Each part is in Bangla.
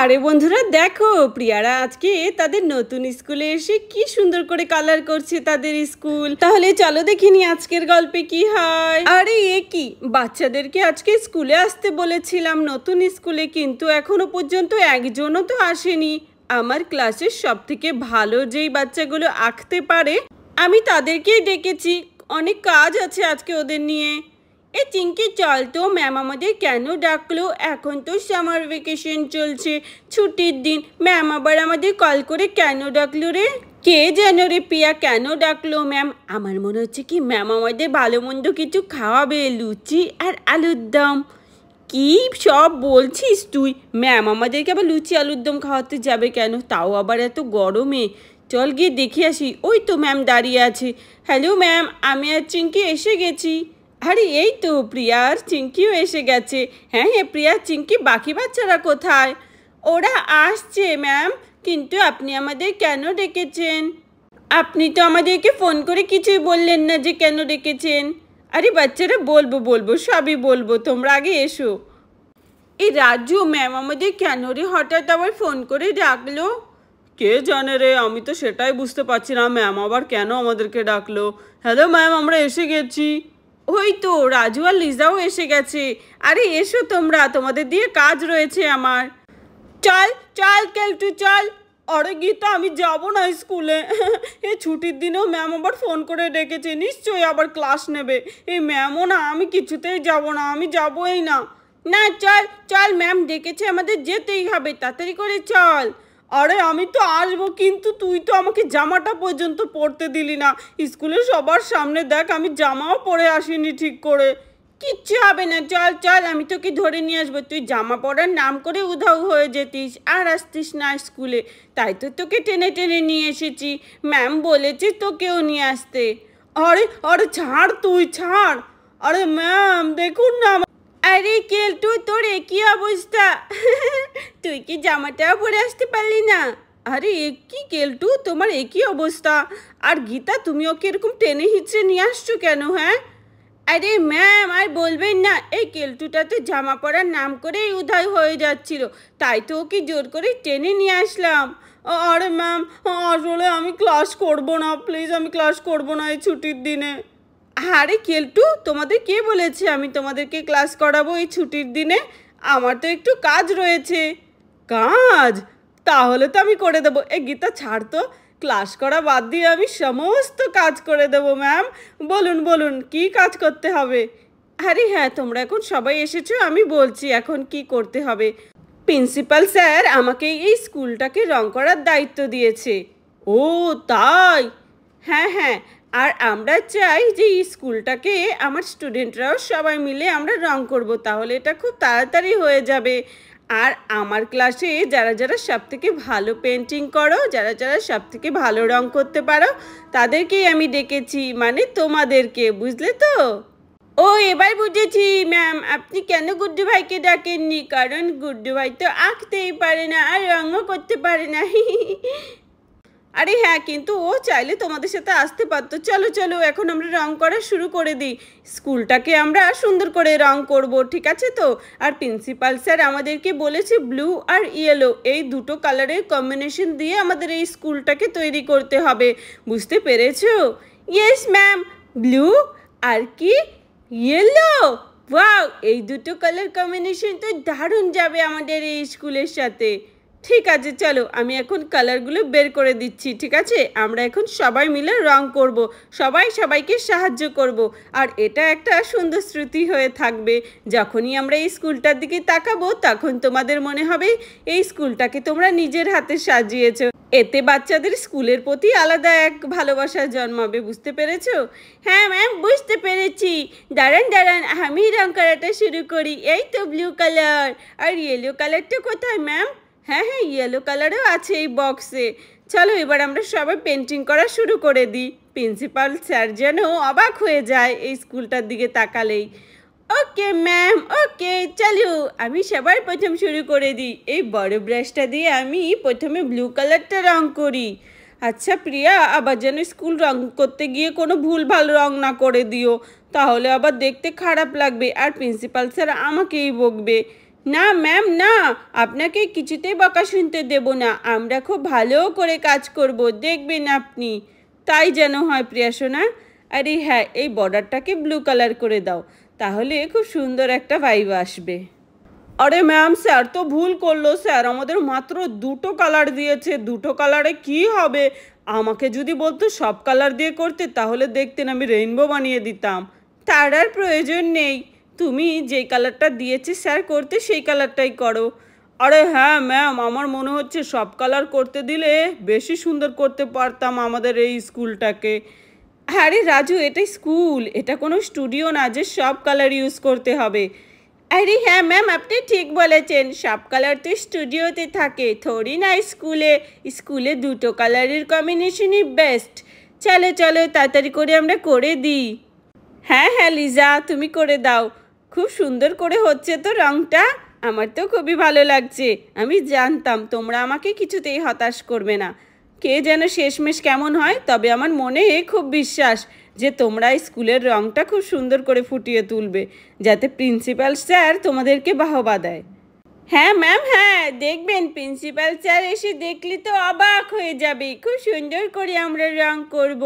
আরে বন্ধুরা দেখো, প্রিয়ারা আজকে তাদের নতুন স্কুলে এসে কি সুন্দর করে কালার করছে তাদের স্কুল। তাহলে চলো দেখিনি আজকের গল্পে কি হয়। আরে এ কি, বাচ্চাদেরকে আজকে স্কুলে আসতে বলেছিলাম নতুন স্কুলে, কিন্তু এখনো পর্যন্ত একজনও তো আসেনি। আমার ক্লাসের সব থেকে ভালো যেই বাচ্চাগুলো আঁকতে পারে আমি তাদেরকেই ডেকেছি, অনেক কাজ আছে আজকে ওদের নিয়ে। এ চিঙ্কি চল তো, ম্যাম আমাদের কেন ডাকলো? এখন তো সামার ভ্যাকেশন চলছে, ছুটির দিন, ম্যাম আবার আমাদের কল করে কেন ডাকলো রে? কে যেন রে পিয়া, কেন ডাকলো ম্যাম? আমার মনে হচ্ছে কি ম্যাম আমাদের ভালো মন্দ কিছু খাওয়াবে, লুচি আর আলুর দম। কি সব বলছিস তুই? ম্যাম আমাদেরকে আবার লুচি আলুর দম খাওয়াতে যাবে কেন, তাও আবার এত গরমে? চল গিয়ে দেখে আসি। ওই তো ম্যাম দাঁড়িয়ে আছে। হ্যালো ম্যাম, আমি আর চিঙ্কি এসে গেছি। আরে এই তো প্রিয়া আর চিঙ্কিও এসে গেছে। হ্যাঁ হ্যাঁ প্রিয়া, চিঙ্কি, বাকি বাচ্চারা কোথায়? ওরা আসছে ম্যাম, কিন্তু আপনি আমাদের কেন ডেকেছেন? আপনি তো আমাদেরকে ফোন করে কিছুই বললেন না যে কেন ডেকেছেন। আরে বাচ্চারা বলবো বলবো, সবই বলবো, তোমরা আগে এসো। এই রাজু, ম্যাম আমাদের কেন রে হঠাৎ আবার ফোন করে ডাকলো? কে জানে রে, আমি তো সেটাই বুঝতে পারছি না, ম্যাম আবার কেন আমাদেরকে ডাকলো। হ্যালো ম্যাম, আমরা এসে গেছি। ওই তো রাজু আর লিজাও এসে গেছে। আরে এসো তোমরা, তোমাদের দিয়ে কাজ রয়েছে আমার। চল চল কেলটু চল। আরে গীতা, আমি যাব না স্কুলে। এই ছুটির দিনেও ম্যাম আবার ফোন করে ডেকেছে, নিশ্চয়ই আবার ক্লাস নেবে। এই ম্যামও না, আমি কিছুতেই যাব না, আমি যাবই না। না চল চল, ম্যাম ডেকেছে, আমাদের যেতেই হবে, তাড়াতাড়ি করে চল। আরে আমি তো আসবো, কিন্তু তুই তো আমাকে জামাটা পর্যন্ত পরতে দিলি না। স্কুলে সবার সামনে দেখ, আমি জামাও পরে আসিনি ঠিক করে। কিচ্ছু হবে না, চল চল, আমি তোকে ধরে নিয়ে আসবো। তুই জামা পরার নাম করে উধাও হয়ে যেতিস, আর আসতিস না স্কুলে, তাই তো তোকে টেনে টেনে নিয়ে এসেছি। ম্যাম বলেছে তোকেও নিয়ে আসতে। আরে আরে ছাড়, তুই ছাড়। আরে ম্যাম দেখুন না। আরে কেলটু, তোর একই অবস্থা। তুই কি জামাটাও পরে আসতে পারলি না? আরে কি কেলটু, তোমার একই অবস্থা। আর গীতা, তুমি ওকে এরকম টেনে হিচড়ে নিয়ে আসছো কেন? হ্যাঁ আরে ম্যাম আর বলবেন না, এই কেলটুটাতে জামা পরার নাম করেই উধাই হয়ে যাচ্ছিল, তাই তো ওকে জোর করে টেনে নিয়ে আসলাম। আরে ম্যাম, আসলে আমি ক্লাস করব না, প্লিজ আমি ক্লাস করব না এই ছুটির দিনে। আরে কেলটু, তোমাদের কে বলেছে আমি তোমাদেরকে ক্লাস করাবো এই ছুটির দিনে? আমার তো একটু কাজ রয়েছে। কাজ? তাহলে তো আমি করে দেবো। এ গীতা ছাড় তো, ক্লাস করা বাদ দিয়ে আমি সমস্ত কাজ করে দেবো ম্যাম। বলুন বলুন, কি কাজ করতে হবে? আরে হ্যাঁ, তোমরা এখন সবাই এসেছো, আমি বলছি এখন কি করতে হবে। প্রিন্সিপাল স্যার আমাকে এই স্কুলটাকে রং করার দায়িত্ব দিয়েছে। ও তাই? হ্যাঁ হ্যাঁ, আর আমরা চাই যে এই স্কুলটাকে আমার স্টুডেন্টরাও সবাই মিলে আমরা রং করব, তাহলে এটা খুব তাড়াতাড়ি হয়ে যাবে। আর আমার ক্লাসে যারা যারা সব থেকে ভালো পেন্টিং করো, যারা যারা সব থেকে ভালো রং করতে পারো, তাদেরকেই আমি ডেকেছি, মানে তোমাদেরকে, বুঝলে তো? ও এবার বুঝেছি ম্যাম, আপনি কেন গুড্ডু ভাইকে ডাকেননি, কারণ গুড্ডু ভাই তো আঁকতেই পারে না আর রঙও করতে পারে না। আরে হ্যাঁ, কিন্তু ও চাইলে তোমাদের সাথে আসতে পারতো। চলো চলো, এখন আমরা রং করা শুরু করে দিই, স্কুলটাকে আমরা সুন্দর করে রং করব, ঠিক আছে তো? আর প্রিন্সিপাল স্যার আমাদেরকে বলেছে ব্লু আর ইয়েলো, এই দুটো কালারের কম্বিনেশন দিয়ে আমাদের এই স্কুলটাকে তৈরি করতে হবে, বুঝতে পেরেছো? ইয়েস ম্যাম, ব্লু আর কি ইয়েলো। ওয়াও, এই দুটো কালার কম্বিনেশন তো দারুণ যাবে আমাদের এই স্কুলের সাথে। ঠিক আছে চলো, আমি এখন কালারগুলো বের করে দিচ্ছি, ঠিক আছে? আমরা এখন সবাই মিলে রং করব, সবাই সবাইকে সাহায্য করব, আর এটা একটা সুন্দর স্মৃতি হয়ে থাকবে। যখনই আমরা এই স্কুলটার দিকে তাকাবো, তখন তোমাদের মনে হবে এই স্কুলটাকে তোমরা নিজের হাতে সাজিয়েছো। এতে বাচ্চাদের স্কুলের প্রতি আলাদা এক ভালোবাসা জন্মাবে, বুঝতে পেরেছো? হ্যাঁ ম্যাম, বুঝতে পেরেছি। দাঁড়ান দাঁড়ান, আমি রং করাটা শুরু করি। এই তো ব্লু কালার, আর ইয়েলো কালারটা কোথায় ম্যাম? হ্যাঁ হ্যাঁ, ইয়েলো কালারও আছে এই বক্সে। চলো এবার আমরা সবাই পেন্টিং করা শুরু করে দিই। প্রিন্সিপাল স্যার যেন অবাক হয়ে যায় এই স্কুলটার দিকে তাকালেই। ওকে ম্যাম, ওকে, চলো আমি সবার প্রথম শুরু করে দিই। এই বড় ব্রাশটা দিয়ে আমি প্রথমে ব্লু কালারটা রং করি। আচ্ছা প্রিয়া, আবার যেন স্কুল রং করতে গিয়ে কোনো ভুলভাল রং না করে দিও, তাহলে আবার দেখতে খারাপ লাগবে আর প্রিন্সিপাল স্যার আমাকেই বকবে। না ম্যাম না, আপনাকে কিছুতেই বকা শুনতে দেব না। আমরা খুব ভালো করে কাজ করব, দেখবেন আপনি। তাই যেন হয় প্রিয়া সোনা। আরে হ্যাঁ, এই বর্ডারটাকে ব্লু কালার করে দাও, তাহলে খুব সুন্দর একটা ভাইব আসবে। আরে ম্যাম, স্যার তো ভুল করলো। স্যার আমাদের মাত্র দুটো কালার দিয়েছে, দুটো কালারে কি হবে? আমাকে যদি বলতো সব কালার দিয়ে করতে, তাহলে দেখতেন আমি রেইনবো বানিয়ে দিতাম। তার আর প্রয়োজন নেই, তুমি যেই কালারটা দিয়েছে স্যার করতে, সেই কালারটাই করো। আরে হ্যাঁ ম্যাম, আমার মনে হচ্ছে সব কালার করতে দিলে বেশি সুন্দর করতে পারতাম আমাদের এই স্কুলটাকে। আরে রাজু, এটা স্কুল, এটা কোনো স্টুডিও না যে সব কালার ইউজ করতে হবে। আরে হ্যাঁ ম্যাম, আপনি ঠিক বলেছেন, সব কালার তো স্টুডিওতে থাকে, থোড়ি না স্কুলে। স্কুলে দুটো কালারের কম্বিনেশনই বেস্ট। চলো চলো, তাড়াতাড়ি করে আমরা করে দিই। হ্যাঁ হ্যাঁ লিজা, তুমি করে দাও। খুব সুন্দর করে হচ্ছে তো রঙটা, আমার তো খুবই ভালো লাগছে। আমি জানতাম তোমরা আমাকে কিছুতেই হতাশ করবে না। কে যেন শেষমেশ কেমন হয়, তবে আমার মনে খুব বিশ্বাস যে তোমরা স্কুলের রঙটা খুব সুন্দর করে ফুটিয়ে তুলবে, যাতে প্রিন্সিপাল স্যার তোমাদেরকে বাহবা দেয়। হ্যাঁ ম্যাম, হ্যাঁ দেখবেন প্রিন্সিপাল স্যার এসে দেখলে তো অবাক হয়ে যাবে। খুব সুন্দর করে আমরা রং করব।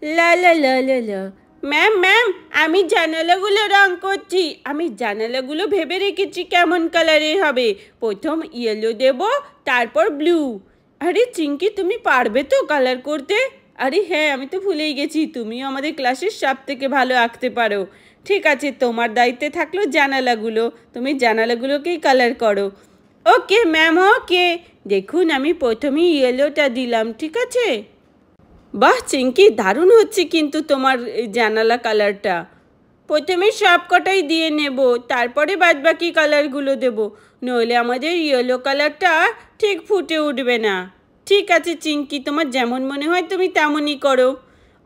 লা লা লা লা লা। ম্যাম ম্যাম, আমি জানালাগুলো রং করছি। আমি জানালাগুলো ভেবে রেখেছি কেমন কালারের হবে। প্রথম ইয়েলো দেব, তারপর ব্লু। আরে চিঙ্কি, তুমি পারবে তো কালার করতে? আরে হ্যাঁ, আমি তো ভুলেই গেছি, তুমিও আমাদের ক্লাসের সব থেকে ভালো আঁকতে পারো। ঠিক আছে, তোমার দায়িত্বে থাকলো জানালাগুলো, তুমি জানালাগুলোকেই কালার করো। ওকে ম্যাম, ওকে। দেখুন, আমি প্রথমেই ইয়েলোটা দিলাম, ঠিক আছে? বাহ চিঙ্কি, দারুণ হচ্ছে কিন্তু তোমার জানালা কালারটা। প্রথমে সব কটাই দিয়ে নেব, তারপরে বাদবাকি কালারগুলো দেব, নইলে আমাদের ইয়েলো কালারটা ঠিক ফুটে উঠবে না। ঠিক আছে চিঙ্কি, তোমার যেমন মনে হয় তুমি তেমনই করো।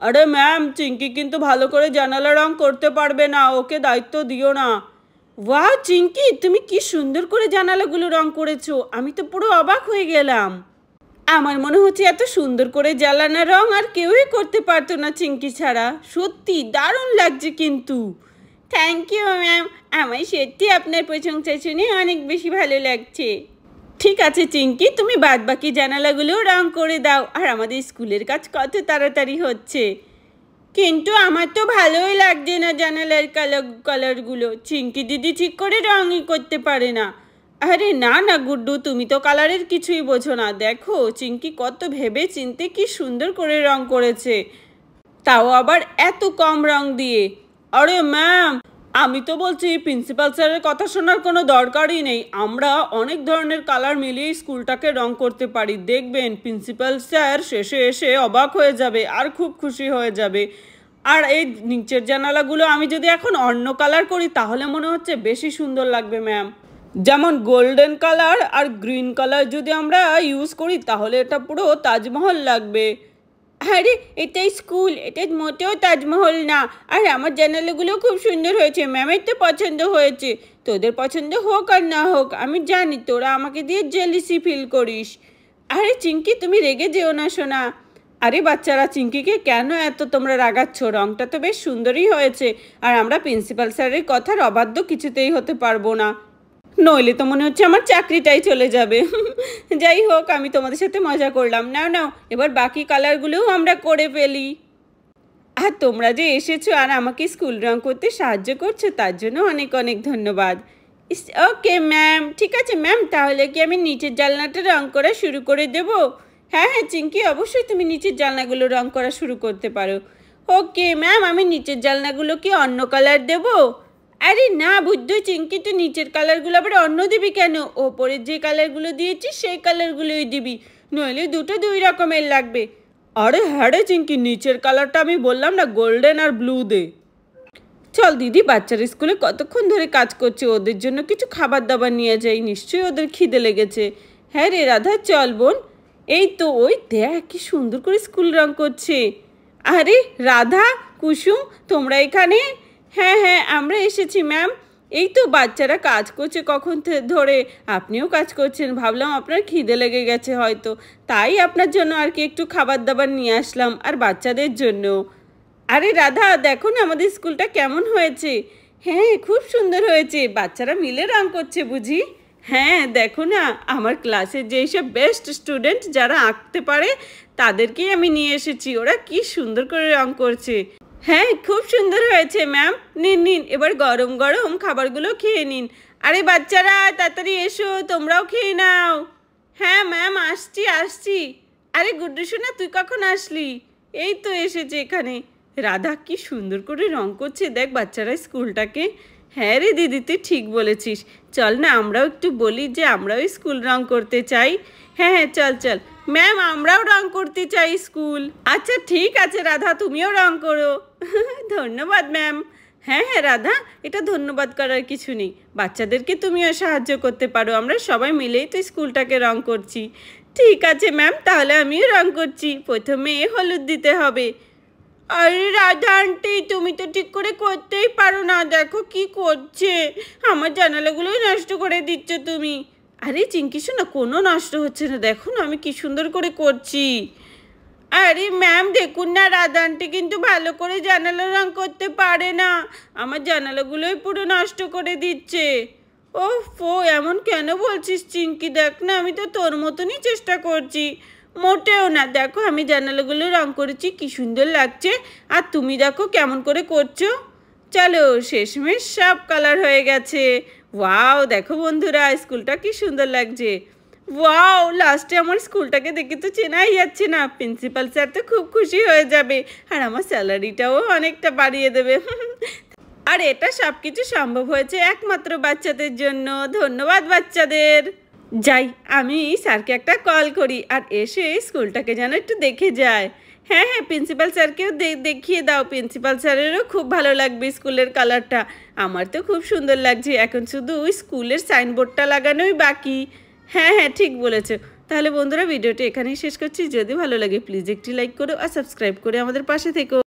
আরে ম্যাম, চিঙ্কি কিন্তু ভালো করে জানালা রং করতে পারবে না, ওকে দায়িত্ব দিও না। ওয়াও চিঙ্কি, তুমি কি সুন্দর করে জানালাগুলো রং করেছো, আমি তো পুরো অবাক হয়ে গেলাম। আমার মনে হচ্ছে এত সুন্দর করে জ্বালানা রং আর কেউই করতে পারতো না চিঙ্কি ছাড়া। সত্যি দারুণ লাগছে কিন্তু। থ্যাংক ইউ ম্যাম, আমার সত্যি আপনার প্রশংসা শুনে অনেক বেশি ভালো লাগছে। ঠিক আছে চিঙ্কি, তুমি বাদ বাকি জানালাগুলো রং করে দাও, আর আমাদের স্কুলের কাজ কত তাড়াতাড়ি হচ্ছে। কিন্তু আমার তো ভালোই লাগছে না জানালার কালারগুলো। চিঙ্কি দিদি ঠিক করে রঙই করতে পারে না। আরে না না গুড্ডু, তুমি তো কালারের কিছুই বোঝো না। দেখো চিঙ্কি কত ভেবে চিনতে কি সুন্দর করে রং করেছে, তাও আবার এত কম রং দিয়ে। আরে ম্যাম, আমি তো বলছি প্রিন্সিপাল স্যারের কথা শোনার কোনো দরকারই নেই। আমরা অনেক ধরনের কালার মিলিয়ে স্কুলটাকে রং করতে পারি। দেখবেন প্রিন্সিপাল স্যার শেষে এসে অবাক হয়ে যাবে আর খুব খুশি হয়ে যাবে। আর এই নিচের জানালাগুলো আমি যদি এখন অন্য কালার করি, তাহলে মনে হচ্ছে বেশি সুন্দর লাগবে ম্যাম। যেমন গোল্ডেন কালার আর গ্রিন কালার যদি আমরা ইউজ করি, তাহলে এটা পুরো তাজমহল লাগবে। আরে এটা স্কুল, এটা মোটেও তাজমহল না। আর আমার জানালাগুলো খুব সুন্দর হয়েছে, ম্যামের তো পছন্দ হয়েছে। তোদের পছন্দ হোক আর না হোক, আমি জানি তোরা আমাকে দিয়ে জেলিসি ফিল করিস। আরে চিঙ্কি, তুমি রেগে যেও না শোনা। আরে বাচ্চারা, চিঙ্কিকে কেন এত তোমরা রাগাচ্ছ? রংটা তো বেশ সুন্দরই হয়েছে, আর আমরা প্রিন্সিপাল স্যারের কথার অবাধ্য কিছুতেই হতে পারবো না, নইলে তো মনে হচ্ছে আমার চাকরিটাই চলে যাবে। যাই হোক, আমি তোমাদের সাথে মজা করলাম। নাও নাও, এবার বাকি কালারগুলোও আমরা করে ফেলি। আর তোমরা যে এসেছো আর আমাকে স্কুল রং করতে সাহায্য করছো, তার জন্য অনেক অনেক ধন্যবাদ। ওকে ম্যাম, ঠিক আছে ম্যাম, তাহলে কি আমি নিচের জানলাটা রং করা শুরু করে দেব? হ্যাঁ হ্যাঁ চিঙ্কি, অবশ্যই তুমি নিচের জানলাগুলো রং করা শুরু করতে পারো। ওকে ম্যাম, আমি নিচের জানলাগুলো কি অন্য কালার দেবো? আরে না বুদ্ধু, চিঙ্কি তো নিচের কালারগুলো আবার অন্য দিবি কেন? ওপরের যে কালারগুলো দিয়েছি সেই কালারগুলোই দিবি, নইলে দুটো দুই রকমের লাগবে। আরে হ্যাঁ রে চিঙ্কি, নিচের কালারটা আমি বললাম না গোল্ডেন আর ব্লু দে। চল দিদি, বাচ্চারা স্কুলে কতক্ষণ ধরে কাজ করছে, ওদের জন্য কিছু খাবার দাবার নিয়ে যাই, নিশ্চয়ই ওদের খিদে লেগেছে। হ্যাঁ রে রাধা, চল বোন। এই তো ওই দেখ কি সুন্দর করে স্কুল রং করছে। আরে রাধা, কুসুম, তোমরা এখানে? হ্যাঁ হ্যাঁ, আমরা এসেছি ম্যাম। এই তো বাচ্চারা কাজ করছে কখন ধরে, আপনিও কাজ করছেন, ভাবলাম আপনার খিদে লেগে গেছে হয়তো, তাই আপনার জন্য আর কি একটু খাবার দাবার নিয়ে আসলাম, আর বাচ্চাদের জন্য। আরে রাধা, দেখো না আমাদের স্কুলটা কেমন হয়েছে। হ্যাঁ, খুব সুন্দর হয়েছে। বাচ্চারা মিলে রং করছে বুঝি? হ্যাঁ, দেখো না, আমার ক্লাসের যেসব বেস্ট স্টুডেন্ট যারা আঁকতে পারে তাদেরকেই আমি নিয়ে এসেছি। ওরা কি সুন্দর করে রং করছে। হ্যাঁ, খুব সুন্দর হয়েছে ম্যাম। নিন নিন, এবার গরম গরম খাবারগুলো খেয়ে নিন। আরে বাচ্চারা তাড়াতাড়ি এসো, তোমরাও খেয়ে নাও। হ্যাঁ ম্যাম, আসছি আসছি। আরে গুড্ডু সোনা, তুই কখন আসলি? এই তো এসেছে এখানে। রাধা কি সুন্দর করে রং করছে, দেখ বাচ্চারা স্কুলটাকে। হ্যাঁ রে দিদি, তুই ঠিক বলেছিস। চল না, আমরাও একটু বলি যে আমরাও স্কুল রং করতে চাই। হ্যাঁ হ্যাঁ, চল চল। ম্যাম, আমরাও রং করতে চাই স্কুল। আচ্ছা ঠিক আছে রাধা, তুমিও রং করো। ধন্যবাদ ম্যাম। হ্যাঁ হ্যাঁ রাধা, এটা ধন্যবাদ করার কিছু নেই। বাচ্চাদেরকে তুমিও সাহায্য করতে পারো, আমরা সবাই মিলেই তো স্কুলটাকে রং করছি। ঠিক আছে ম্যাম, তাহলে আমিও রং করছি। প্রথমে হলুদ দিতে হবে। আরে রাধা আন্টি, তুমি তো ঠিক করে করতেই পারো না, দেখো কি করছে। আমার জানালাগুলোই নষ্ট করে দিচ্ছ তুমি। আরে চিঙ্কি শোনা, কোনো নষ্ট হচ্ছে না, দেখো না আমি কি সুন্দর করে করছি। আরে ম্যাম দেখুন না, রাধা আন্টি কিন্তু ভালো করে জানালা রং করতে পারে না, আমার জানালাগুলোই পুরো নষ্ট করে দিচ্ছে। ওফো, এমন কেন বলছিস চিঙ্কি? দেখ না, আমি তো তোর মতনই চেষ্টা করছি। মোটেও না, দেখো আমি জানালাগুলো রং করেছি, কি সুন্দর লাগছে। আর তুমি দেখো কেমন করে করছো। চলো, শেষমেশ সব কালার হয়ে গেছে। ওয়াও, দেখো বন্ধুরা, স্কুলটা কি সুন্দর লাগছে। ওয়াও, লাস্টে আমার স্কুলটাকে দেখে তো চেনাই যাচ্ছে না। প্রিন্সিপাল স্যার তো খুব খুশি হয়ে যাবে, আর আমার স্যালারিটাও অনেকটা বাড়িয়ে দেবে। আর এটা সব কিছু সম্ভব হয়েছে একমাত্র বাচ্চাদের জন্য। ধন্যবাদ বাচ্চাদের। যাই, আমি স্যারকে একটা কল করি আর এসে স্কুলটাকে যেন একটু দেখে যায়। হ্যাঁ হ্যাঁ, প্রিন্সিপাল স্যারকেও দেখিয়ে দাও। প্রিন্সিপাল স্যারেরও খুব ভালো লাগবে স্কুলের কালারটা। আমার তো খুব সুন্দর লাগছে। এখন শুধু স্কুলের সাইনবোর্ডটা লাগানোই বাকি। হ্যাঁ হ্যাঁ, ঠিক বলেছো। তাহলে বন্ধুরা, ভিডিওটি এখানেই শেষ করছি। যদি ভালো লাগে প্লিজ একটি লাইক করো আর সাবস্ক্রাইব করে আমাদের পাশে থেকো।